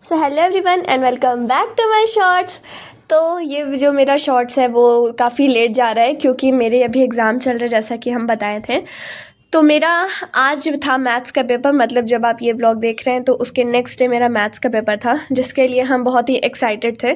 So hello everyone and welcome back to my shorts. तो ये जो मेरा शॉर्ट्स है वो काफ़ी लेट जा रहा है क्योंकि मेरे अभी एग्ज़ाम चल रहे हैं, जैसा कि हम बताए थे। तो मेरा आज था मैथ्स का पेपर, मतलब जब आप ये व्लॉग देख रहे हैं तो उसके नेक्स्ट डे मेरा मैथ्स का पेपर था, जिसके लिए हम बहुत ही एक्साइटेड थे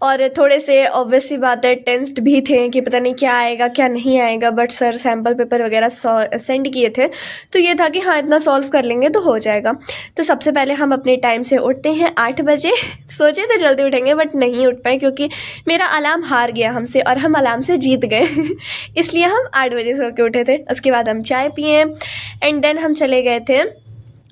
और थोड़े से ऑब्वियस सी बात है टेंस्ड भी थे कि पता नहीं क्या आएगा क्या नहीं आएगा। बट सर सैम्पल पेपर वगैरह सेंड किए थे तो ये था कि हाँ इतना सॉल्व कर लेंगे तो हो जाएगा। तो सबसे पहले हम अपने टाइम से उठते हैं 8 बजे। सोचे थे जल्दी उठेंगे बट नहीं उठ पाए क्योंकि मेरा अलार्म हार गया हमसे और हम अलार्म से जीत गए इसलिए हम 8 बजे सो के उठे थे। उसके बाद हम चाय पिए एंड देन हम चले गए थे।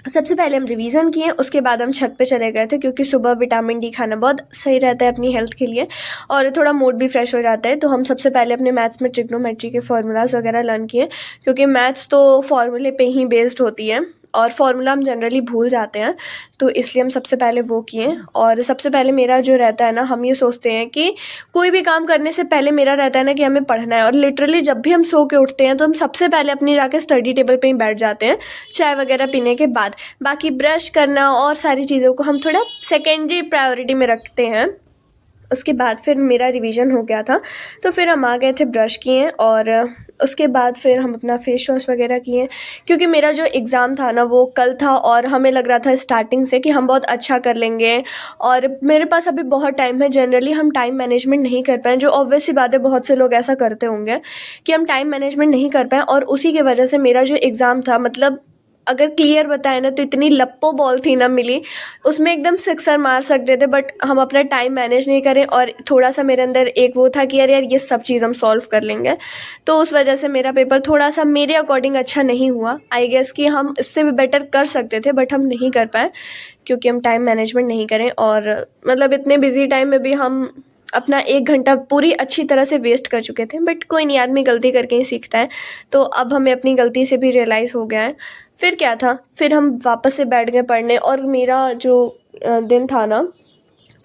सबसे पहले हम रिवीजन किए, उसके बाद हम छत पे चले गए थे क्योंकि सुबह विटामिन डी खाना बहुत सही रहता है अपनी हेल्थ के लिए और थोड़ा मूड भी फ्रेश हो जाता है। तो हम सबसे पहले अपने मैथ्स में ट्रिग्नोमेट्री के फार्मूलाज वगैरह लर्न किए क्योंकि मैथ्स तो फार्मूले पे ही बेस्ड होती है और फार्मूला हम जनरली भूल जाते हैं, तो इसलिए हम सबसे पहले वो किए। और सबसे पहले मेरा जो रहता है ना, हम ये सोचते हैं कि कोई भी काम करने से पहले मेरा रहता है ना कि हमें पढ़ना है, और लिटरली जब भी हम सो के उठते हैं तो हम सबसे पहले अपनी जाके स्टडी टेबल पे ही बैठ जाते हैं चाय वगैरह पीने के बाद। बाकी ब्रश करना और सारी चीज़ों को हम थोड़ा सेकेंडरी प्रायोरिटी में रखते हैं। उसके बाद फिर मेरा रिवीजन हो गया था तो फिर हम आ गए थे, ब्रश किए और उसके बाद फिर हम अपना फेस वॉश वगैरह किए क्योंकि मेरा जो एग्ज़ाम था ना वो कल था और हमें लग रहा था स्टार्टिंग से कि हम बहुत अच्छा कर लेंगे और मेरे पास अभी बहुत टाइम है। जनरली हम टाइम मैनेजमेंट नहीं कर पाए, जो ऑब्वियस सी बात है, बहुत से लोग ऐसा करते होंगे कि हम टाइम मैनेजमेंट नहीं कर पाए और उसी की वजह से मेरा जो एग्ज़ाम था, मतलब अगर क्लियर बताए ना तो इतनी लप्पो बॉल थी ना मिली, उसमें एकदम सिक्सर मार सकते थे बट हम अपना टाइम मैनेज नहीं करें और थोड़ा सा मेरे अंदर एक वो था कि यार ये सब चीज़ हम सॉल्व कर लेंगे। तो उस वजह से मेरा पेपर थोड़ा सा मेरे अकॉर्डिंग अच्छा नहीं हुआ। आई गेस कि हम इससे भी बेटर कर सकते थे बट हम नहीं कर पाए क्योंकि हम टाइम मैनेजमेंट नहीं करें और मतलब इतने बिजी टाइम में भी हम अपना 1 घंटा पूरी अच्छी तरह से वेस्ट कर चुके थे। बट कोई नहीं, आदमी गलती करके ही सीखता है, तो अब हमें अपनी गलती से भी रियलाइज़ हो गया है। फिर क्या था, फिर हम वापस से बैठ गए पढ़ने और मेरा जो दिन था ना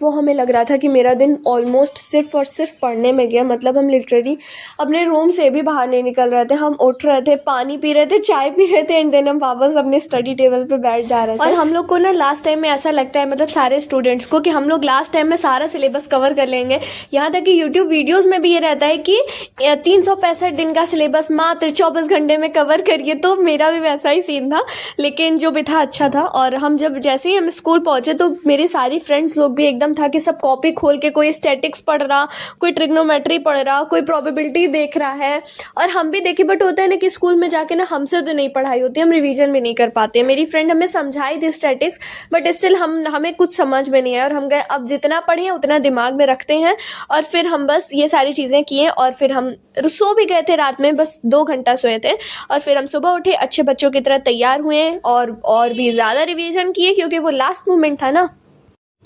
वो हमें लग रहा था कि मेरा दिन ऑलमोस्ट सिर्फ और सिर्फ पढ़ने में गया। मतलब हम लिटरली अपने रूम से भी बाहर नहीं निकल रहे थे, हम उठ रहे थे, पानी पी रहे थे, चाय पी रहे थे एंड देन हम वापस अपने स्टडी टेबल पे बैठ जा रहे थे। और हम लोग को ना लास्ट टाइम में ऐसा लगता है, मतलब सारे स्टूडेंट्स को, कि हम लोग लास्ट टाइम में सारा सिलेबस कवर कर लेंगे। यहाँ तक कि यूट्यूब वीडियोज़ में भी ये रहता है कि 365 दिन का सिलेबस मात्र 24 घंटे में कवर करिए। तो मेरा भी वैसा ही सीन था, लेकिन जो भी था अच्छा था। और हम जब जैसे ही हम स्कूल पहुँचे तो मेरी सारी फ्रेंड्स लोग भी एकदम था कि सब कॉपी खोल के कोई स्टैटिक्स पढ़ रहा, कोई ट्रिग्नोमेट्री पढ़ रहा, कोई प्रोबेबिलिटी देख रहा है और हम भी देखे। बट होता है ना कि स्कूल में जाके ना हमसे तो नहीं पढ़ाई होती, हम रिवीजन भी नहीं कर पाते। मेरी फ्रेंड हमें समझाई थी स्टैटिक्स बट स्टिल हमें कुछ समझ में नहीं आया और हम गए अब जितना पढ़े उतना दिमाग में रखते हैं। और फिर हम बस ये सारी चीज़ें किए और फिर हम सो भी गए थे रात में, बस 2 घंटा सोए थे और फिर हम सुबह उठे, अच्छे बच्चों की तरह तैयार हुए और भी ज़्यादा रिवीजन किए क्योंकि वो लास्ट मोमेंट था ना।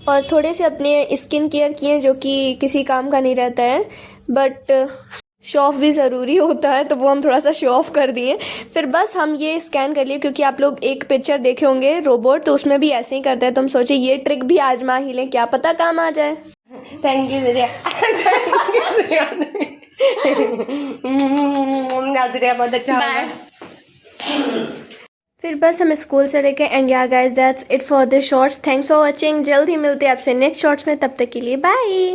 और थोड़े से अपने स्किन केयर किए जो कि किसी काम का नहीं रहता है बट शो ऑफ भी ज़रूरी होता है, तो वो हम थोड़ा सा शो ऑफ कर दिए। फिर बस हम ये स्कैन कर लिए क्योंकि आप लोग एक पिक्चर देखे होंगे रोबोट, तो उसमें भी ऐसे ही करते हैं। तो हम सोचे ये ट्रिक भी आजमा ही लें, क्या पता काम आ जाए। थैंक यू नाज़रिया, नाज़रिया बहुत अच्छा बाय। फिर बस हम स्कूल चले गए एंड या guys that's it for this shorts. Thanks for watching. जल्द ही मिलते हैं आपसे नेक्स्ट शॉर्ट्स में, तब तक के लिए बाय।